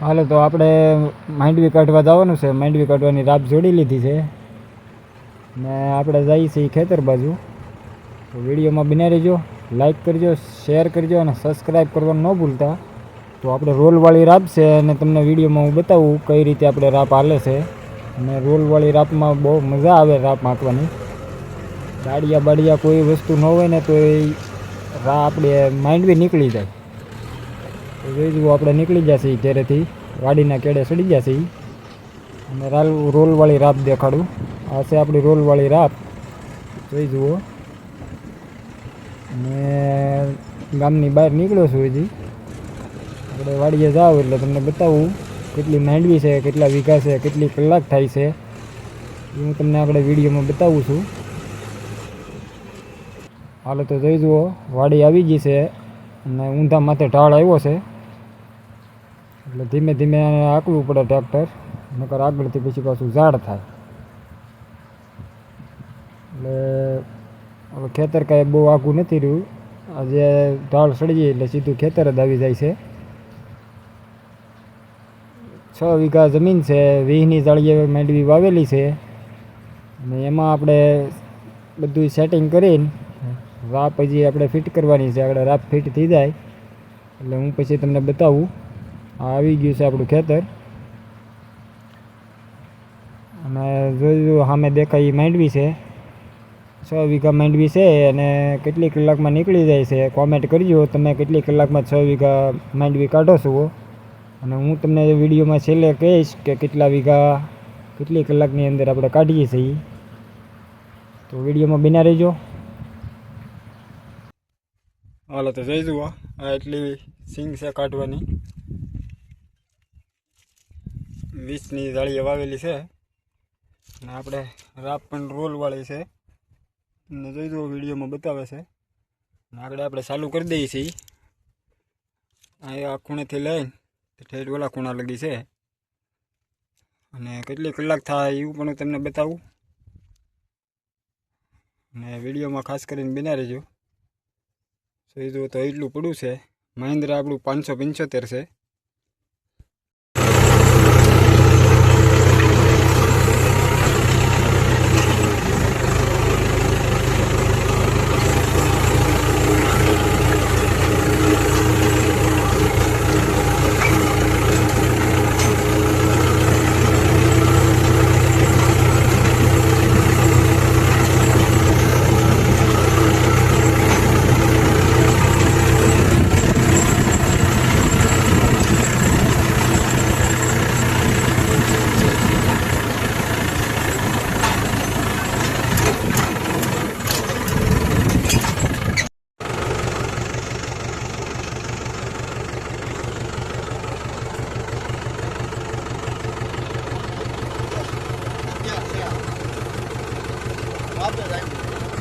હાલો તો આપણે માંડવી કાઢવા જવાનું છે. માંડવી કાઢવાની રાપ જોડી લીધી છે ને આપણે જઈએ છીએ ખેતર બાજુ. તો વિડીયોમાં બન્યા રહેજો, લાઈક કરજો, શેર કરજો અને સબસ્ક્રાઈબ કરવાનું ન ભૂલતા. તો આપણે રોલવાળી રાપ છે અને તમને વિડીયોમાં હું બતાવું કઈ રીતે આપણે રાપ હાલે છે. અને રોલવાળી રાપમાં બહુ મજા આવે રાપ હાંકવાની. દાડિયા બાડિયા કોઈ વસ્તુ ન હોય ને તો એ આપણે માંડવી નીકળી જાય. તો જોઈ જુઓ આપણે નીકળી જશે ઘરેથી, વાડીના કેડે સડી જશે. અને રોલવાળી રાપ દેખાડું. આ છે આપણી રોલવાળી રાપ, જોઈ જુઓ. અને ગામની બહાર નીકળ્યો છું હજી. આપણે વાડીએ જાઓ એટલે તમને બતાવું કેટલી માંડવી છે, કેટલા વીઘા છે, કેટલી કલાક થાય છે એ હું તમને આપણે વિડીયોમાં બતાવું છું. હાલો તો જોઈ જુઓ વાડી આવી ગઈ છે અને ઊંધા માથે ઢાળ આવ્યો છે એટલે ધીમે ધીમે હાંકવું પડે ટ્રેક્ટર, નકર આગળથી પછી પાછું ઝાડ થાય. એટલે હવે ખેતર કાંઈ બહુ આઘું નથી રહ્યું. આજે ઢાળ સડી જાય એટલે સીધું ખેતર જ આવી જાય છે. 6 વીઘા જમીન છે, 20ની જાળીએ માંડવી વાવેલી છે. અને એમાં આપણે બધું સેટિંગ કરીને રાપ હજી આપણે ફિટ કરવાની છે. આપણે રાપ ફિટ થઈ જાય એટલે હું પછી તમને બતાવું. આ આવી ગયું છે આપણું ખેતર અને જોયું સામે દેખાય એ માંડવી છે. 6 વીઘા માંડવી છે અને કેટલી કલાકમાં નીકળી જાય છે કોમેન્ટ કરજો તમે કેટલી કલાકમાં 6 વીઘા માંડવી કાઢો છો. અને હું તમને વિડીયોમાં છેલ્લે કહીશ કે કેટલા વીઘા કેટલી કલાકની અંદર આપણે કાઢીએ છીએ. તો વિડીયોમાં બન્યા રહેજો. હાલો તો જઈ જુઓ આ એટલી સિંગ છે કાઢવાની. 20ની જાળીએ વાવેલી છે અને આપણે રાપ પણ રોલવાળી છે. તમને જોઈ જુઓ વિડીયોમાં બતાવે છે. આગળ આપણે ચાલુ કરી દઈએ છીએ. આ ખૂણેથી લઈને ઠેઠ ઓલા ખૂણા લગી છે અને કેટલી કલાક થાય એવું પણ હું તમને બતાવું. અને વિડીયોમાં ખાસ કરીને બન્યા રહેજો. જોઈ જુઓ તો એટલું પડ્યું છે. મહિન્દ્રા આપણું 575 છે.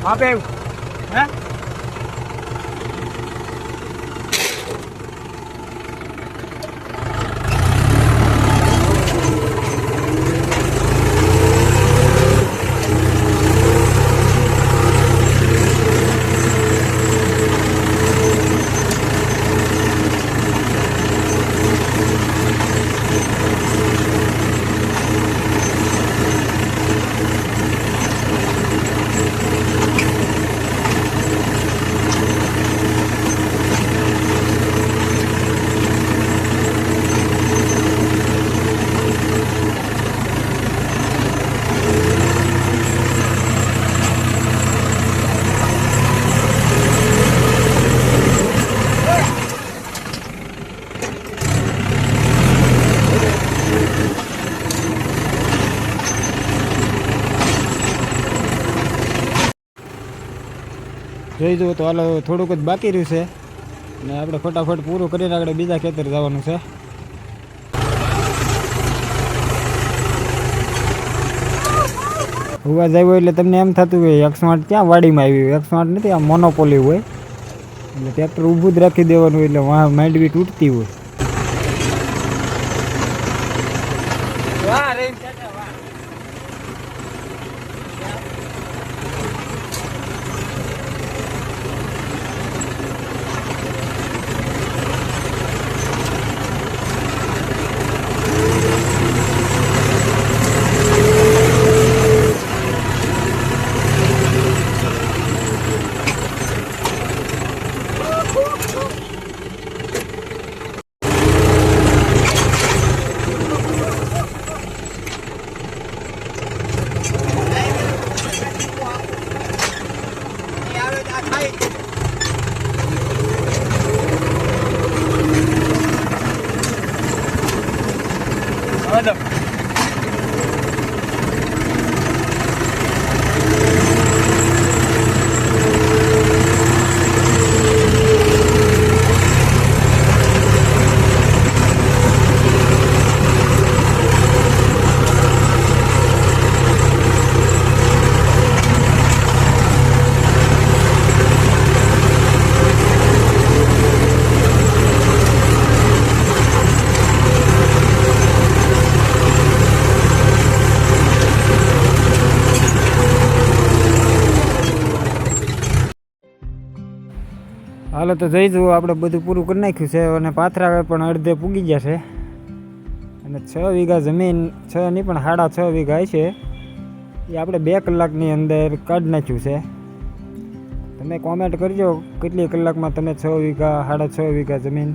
हाँ पे हैं જોઈ જુઓ તો હાલો થોડુંક જ બાકી રહ્યું છે અને આપણે ફટાફટ પૂરું કરીને આપણે બીજા ખેતર જવાનું છે. ઉવાજ આવ્યો એટલે તમને એમ થતું હોય 108 ક્યાં વાડીમાં આવી. 108 નથી, આ મોનોપોલી હોય એટલે ટ્રેક્ટર ઊભું જ રાખી દેવાનું હોય એટલે વાહ માંડવી તૂટતી હોય. દો. હાલો તો જઈ જુઓ, આપણે બધું પૂરું કરી નાખ્યું છે અને પાથરા પણ અડધે પૂગી ગયા છે. અને 6 વીઘા જમીન, 6 નહીં પણ 6.5 વીઘા છે, એ આપણે 2 કલાકની અંદર કાઢી નાખ્યું છે. તમે કોમેન્ટ કરજો કેટલી કલાકમાં તમે 6 વીઘા 6.5 વીઘા જમીન,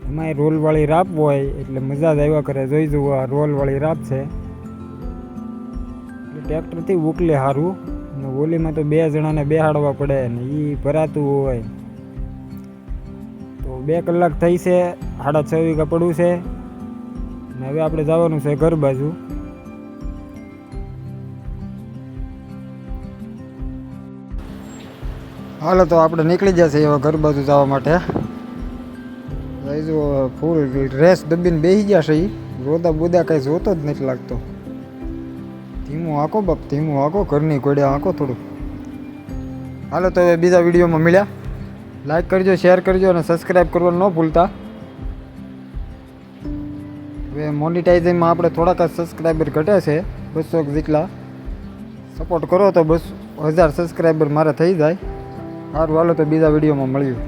એમાંય રોલવાળી રાપ હોય એટલે મજા જ આવ્યા કરે. જોઈ જુઓ, આ રોલવાળી રાપ છે એટલે ટ્રેક્ટરથી ઉકલે સારું. અને ઓલીમાં તો 2 જણાને બેહાડવા પડે ને એ ભરાતું હોય. તો 2 કલાક થઈ છે, 6.5 વીઘા પડવું છે. અને હવે આપણે જવાનું છે ઘર બાજુ. હાલો તો આપણે નીકળી જશે એવા ઘર બાજુ જવા માટે. જો ફૂલ રેસ દબીને બેસી ગયા છે. રોદા બોદા કાંઈ જોતો જ નથી લાગતો. ધીમું આંકો બાપ, ધીમું આંકો, ઘરની ઘોડે આંકો થોડું. હાલો તો હવે બીજા વિડીયોમાં મળ્યા. લાઈક કરજો, શેર કરજો અને સબસ્ક્રાઈબ કરવાનું ન ભૂલતા. હવે મોનિટાઇઝિંગમાં આપણે થોડાક સબસ્ક્રાઈબર ઘટે છે, 200 જેટલા. સપોર્ટ કરો તો 1000 સબસ્ક્રાઈબર મારે થઈ જાય. સારું, હાલો તો બીજા વિડીયોમાં મળ્યું.